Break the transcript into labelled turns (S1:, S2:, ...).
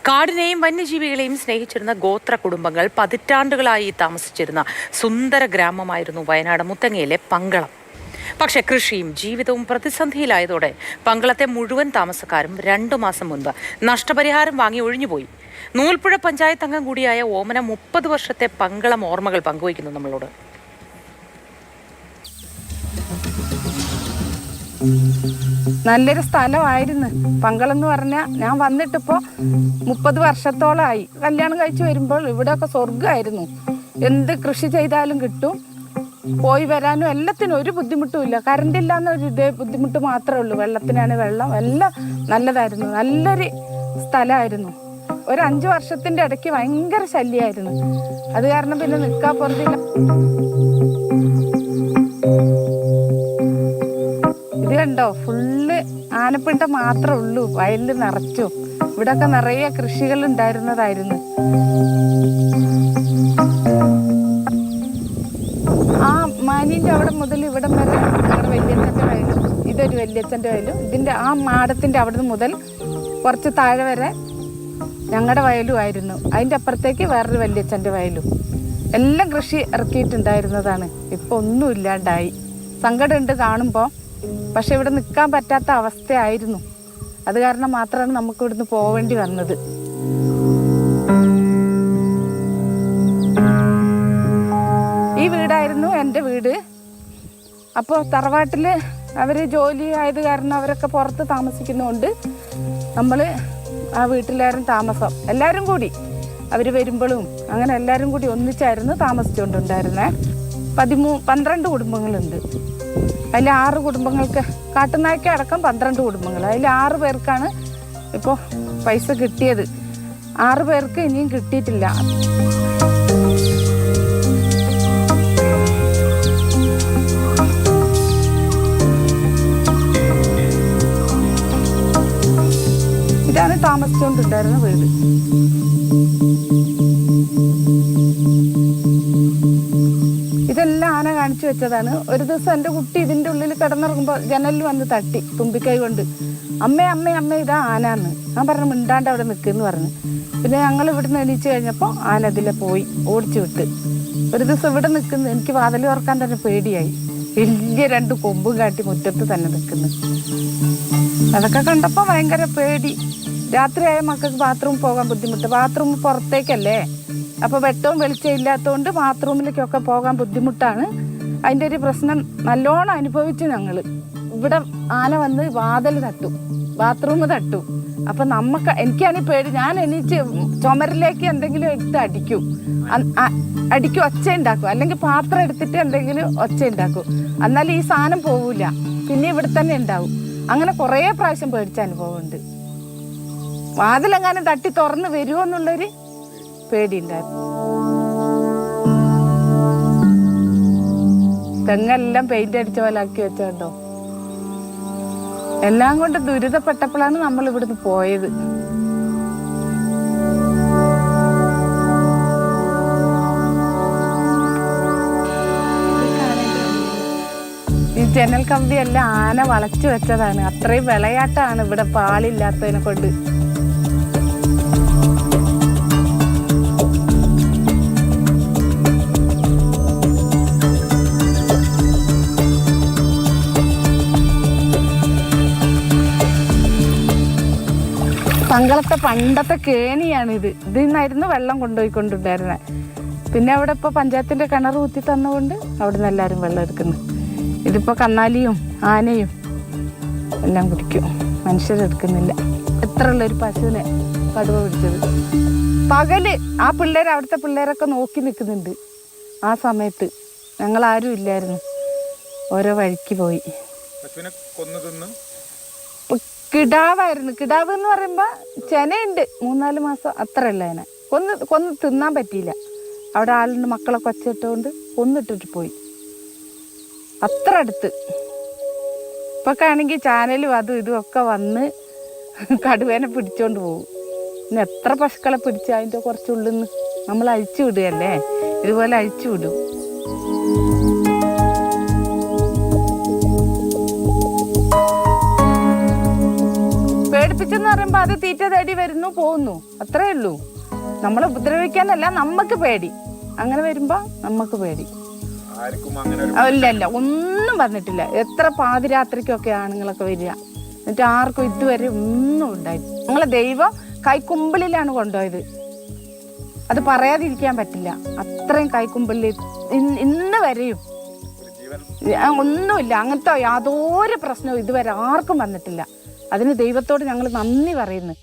S1: കാടിനെയും വന്യജീവികളെയും സ്നേഹിച്ചിരുന്ന ഗോത്ര കുടുംബങ്ങൾ പതിറ്റാണ്ടുകളായി താമസിച്ചിരുന്ന സുന്ദര ഗ്രാമമായിരുന്നു വയനാട് മുത്തങ്ങയിലെ പങ്കളം. പക്ഷേ കൃഷിയും ജീവിതവും പ്രതിസന്ധിയിലായതോടെ പങ്കളത്തെ മുഴുവൻ താമസക്കാരും 2 മാസം മുൻപ് നഷ്ടപരിഹാരം വാങ്ങി ഒഴിഞ്ഞുപോയി. നൂൽപ്പുഴ പഞ്ചായത്ത് അംഗം കൂടിയായ ഓമന 30 വർഷത്തെ പങ്കളം ഓർമ്മകൾ പങ്കുവയ്ക്കുന്നു നമ്മളോട്.
S2: നല്ലൊരു സ്ഥലമായിരുന്നു പങ്കളം എന്ന് പറഞ്ഞാൽ. ഞാൻ വന്നിട്ടിപ്പോൾ 30 വർഷത്തോളമായി. കല്യാണം കഴിച്ച് വരുമ്പോൾ ഇവിടെയൊക്കെ സ്വർഗ്ഗമായിരുന്നു. എന്ത് കൃഷി ചെയ്താലും കിട്ടും, പോയി വരാനും എല്ലാത്തിനും ഒരു ബുദ്ധിമുട്ടുമില്ല. കറണ്ട് ഇല്ലാന്നൊരു ഇതേ ബുദ്ധിമുട്ട് മാത്രമേ ഉള്ളൂ. വെള്ളത്തിനാണ് വെള്ളം, എല്ലാം നല്ലതായിരുന്നു. നല്ലൊരു സ്ഥലമായിരുന്നു. ഒരു 5 വർഷത്തിൻ്റെ ഇടയ്ക്ക് ഭയങ്കര ശല്യമായിരുന്നു. അത് കാരണം പിന്നെ നിൽക്കാൻ പുറത്തില്ല. ഇത് കണ്ടോ, ഫുള്ള് ആനപ്പിണ്ടം മാത്രമേ ഉള്ളൂ. വയലിൽ നിറച്ചു. ഇവിടെയൊക്കെ നിറയെ കൃഷികൾ ഉണ്ടായിരുന്നതായിരുന്നു. ആ മാനീൻ്റെ അവിടെ മുതൽ ഇവിടം വരെ ഞങ്ങളുടെ വല്യച്ഛൻ്റെ വയലും, ഇതൊരു വല്യച്ഛൻ്റെ വയലും, ഇതിൻ്റെ ആ മാടത്തിൻ്റെ അവിടെ നിന്ന് മുതൽ കുറച്ച് താഴെ വരെ ഞങ്ങളുടെ വയലും ആയിരുന്നു. അതിൻ്റെ അപ്പുറത്തേക്ക് വേറൊരു വല്യച്ഛൻ്റെ വയലും. എല്ലാം കൃഷി ഇറക്കിയിട്ടുണ്ടായിരുന്നതാണ്. ഇപ്പോൾ ഒന്നും ഇല്ലാണ്ടായി. സങ്കടമുണ്ട് കാണുമ്പോൾ. പക്ഷെ ഇവിടെ നിൽക്കാൻ പറ്റാത്ത അവസ്ഥയായിരുന്നു. അത് കാരണം മാത്രമാണ് നമുക്ക് ഇവിടുന്ന് പോവേണ്ടി വന്നത്. ഈ വീടായിരുന്നു എൻ്റെ വീട്. അപ്പോൾ തറവാട്ടിൽ അവർ ജോലി ആയത് കാരണം അവരൊക്കെ പുറത്ത് താമസിക്കുന്നതുകൊണ്ട് നമ്മൾ ആ വീട്ടിലായിരുന്നു താമസം. എല്ലാവരും കൂടി അവർ വരുമ്പോഴും അങ്ങനെ എല്ലാവരും കൂടി ഒന്നിച്ചായിരുന്നു താമസിച്ചുകൊണ്ടുണ്ടായിരുന്നത്. 12 കുടുംബങ്ങളുണ്ട്. അതിൽ 6 കുടുംബങ്ങൾക്ക്, കാട്ടുനായ്ക്ക അടക്കം 12 കുടുംബങ്ങൾ. അതിൽ 6 പേർക്കാണ് ഇപ്പോൾ പൈസ കിട്ടിയത്. 6 പേർക്ക് ഇനിയും കിട്ടിയിട്ടില്ല. ഇതാണ് താമസിച്ചുകൊണ്ടുണ്ടായിരുന്ന വീട്. ഇതെല്ലാം ആന കാണിച്ചു വെച്ചതാണ്. ഒരു ദിവസം എൻ്റെ കുട്ടി ഇതിൻ്റെ ഉള്ളിൽ കിടന്നിറങ്ങുമ്പോൾ ജനലിൽ വന്ന് തട്ടി തുമ്പിക്കൈ കൊണ്ട്, അമ്മേ അമ്മേ അമ്മേ ഇതാ ആനാന്ന്. ഞാൻ പറഞ്ഞു മിണ്ടാണ്ട് അവിടെ നിൽക്കുമെന്ന് പറഞ്ഞു. പിന്നെ ഞങ്ങൾ ഇവിടുന്ന് എണീച്ച് കഴിഞ്ഞപ്പോൾ ആന അതിലെ പോയി ഓടിച്ചു വിട്ട്. ഒരു ദിവസം ഇവിടെ നിൽക്കുന്നു, എനിക്ക് വാതിൽ തുറക്കാൻ തന്നെ പേടിയായി. വലിയ 2 കൊമ്പും കാട്ടി മുറ്റത്ത് തന്നെ നിൽക്കുന്നു. അതൊക്കെ കണ്ടപ്പോൾ ഭയങ്കര പേടി. രാത്രിയായ മക്കൾക്ക് ബാത്റൂമിൽ പോകാൻ ബുദ്ധിമുട്ട്. ബാത്റൂം പുറത്തേക്കല്ലേ, അപ്പോൾ വെട്ടവും വെളിച്ചം ഇല്ലാത്തതുകൊണ്ട് ബാത്റൂമിലേക്കൊക്കെ പോകാൻ ബുദ്ധിമുട്ടാണ്. അതിൻ്റെ ഒരു പ്രശ്നം നല്ലോണം അനുഭവിച്ചു ഞങ്ങൾ. ഇവിടെ ആന വന്ന് വാതിൽ തട്ടും, ബാത്റൂം തട്ടും. അപ്പം എനിക്കാണ് പേടി. ഞാൻ എണീച്ച് ചുമരിലേക്ക് എന്തെങ്കിലും എടുത്ത് അടിക്കും, ഒച്ച ഉണ്ടാക്കും. അല്ലെങ്കിൽ പാത്രം എടുത്തിട്ട് എന്തെങ്കിലും ഒച്ച ഉണ്ടാക്കും. എന്നാൽ ഈ സാധനം പോവില്ല, പിന്നെ ഇവിടെ തന്നെ ഉണ്ടാവും. അങ്ങനെ കുറേ പ്രാവശ്യം പേടിച്ച അനുഭവമുണ്ട്. വാതിലെങ്ങാനും തട്ടി തുറന്ന് വരുമോ എന്നുള്ളൊരു പേടിയുണ്ടായിരുന്നു. തെങ്ങെല്ലാം പെയിന്റ് അടിച്ച പോലെ ആക്കി വെച്ചോണ്ടോ. എല്ലാം കൊണ്ട് ദുരിതപ്പെട്ടപ്പോഴാണ് നമ്മൾ ഇവിടുന്ന് പോയത്. ഈ ജനൽ കമ്പിയെല്ലാം ആന വളച്ചു വെച്ചതാണ്. അത്രയും വിളയാട്ടമാണ് ഇവിടെ പാളില്ലാത്തതിനെ കൊണ്ട്. പങ്കളത്തെ പണ്ടത്തെ കേണിയാണിത്. ഇതിൽ നിന്നായിരുന്നു വെള്ളം കൊണ്ടുപോയിക്കൊണ്ടുണ്ടായിരുന്നത്. പിന്നെ അവിടെ ഇപ്പോൾ പഞ്ചായത്തിൻ്റെ കിണർ കുത്തി തന്നുകൊണ്ട് അവിടെ നിന്ന് എല്ലാവരും വെള്ളം എടുക്കുന്നു. ഇതിപ്പോൾ കന്നാലിയും ആനയും എല്ലാം കുടിക്കും, മനുഷ്യരെടുക്കുന്നില്ല. എത്ര ഉള്ളൊരു പശുവിനെ കടുവ പിടിച്ചത്. പകല് ആ പിള്ളേർ, അവിടുത്തെ പിള്ളേരൊക്കെ നോക്കി നിൽക്കുന്നുണ്ട്. ആ സമയത്ത് ഞങ്ങളാരും ഇല്ലായിരുന്നു, ഓരോ വഴിക്ക് പോയി. കിടാവായിരുന്നു. കിടാവ് എന്ന് പറയുമ്പോൾ ചെനയുണ്ട്, 3-4 മാസം അത്രയല്ല. അതിനെ കൊന്ന് തിന്നാൻ പറ്റിയില്ല. അവിടെ ആളുണ്ട്, മക്കളൊക്കെ ഒച്ചയിട്ടുകൊണ്ട് കൊന്നിട്ടിട്ട് പോയി. അത്ര അടുത്ത്. ഇപ്പൊക്കെ ആണെങ്കിൽ ചാനലും അതും ഇതും ഒക്കെ വന്ന് കടുവേനെ പിടിച്ചോണ്ട് പോകും. പിന്നെ എത്ര പശുക്കളെ പിടിച്ച് അതിൻ്റെ കുറച്ചുള്ളിൽ നിന്ന് നമ്മൾ അഴിച്ചു വിടുകയല്ലേ, ഇതുപോലെ അഴിച്ചു വിടും. ഉപദ്രവിച്ചെന്ന് പറയുമ്പോ അത് തീറ്റ തേടി വരുന്നു പോകുന്നു, അത്രേ ഉള്ളൂ. നമ്മളെ ഉപദ്രവിക്കാനല്ല, നമ്മക്ക് പേടി. അങ്ങനെ വരുമ്പോ നമ്മക്ക് പേടി. ഇല്ല ഒന്നും വന്നിട്ടില്ല. എത്ര പാതിരാത്രിക്കൊക്കെ ആണുങ്ങളൊക്കെ വരിക, എന്നിട്ട് ആർക്കും ഇതുവരെ ഒന്നും ഉണ്ടായില്ല. ഞങ്ങളെ ദൈവം കൈക്കുമ്പിളിലാണ് കൊണ്ടുപോയത്. അത് പറയാതിരിക്കാൻ പറ്റില്ല. അത്രയും കൈക്കുമ്പിളിൽ ഇന്ന് വരെയും ഒന്നുമില്ല. അങ്ങനത്തെ യാതൊരു പ്രശ്നവും ഇതുവരെ ആർക്കും വന്നിട്ടില്ല. അതിന് ദൈവത്തോട് ഞങ്ങൾ നന്ദി പറയുന്നു.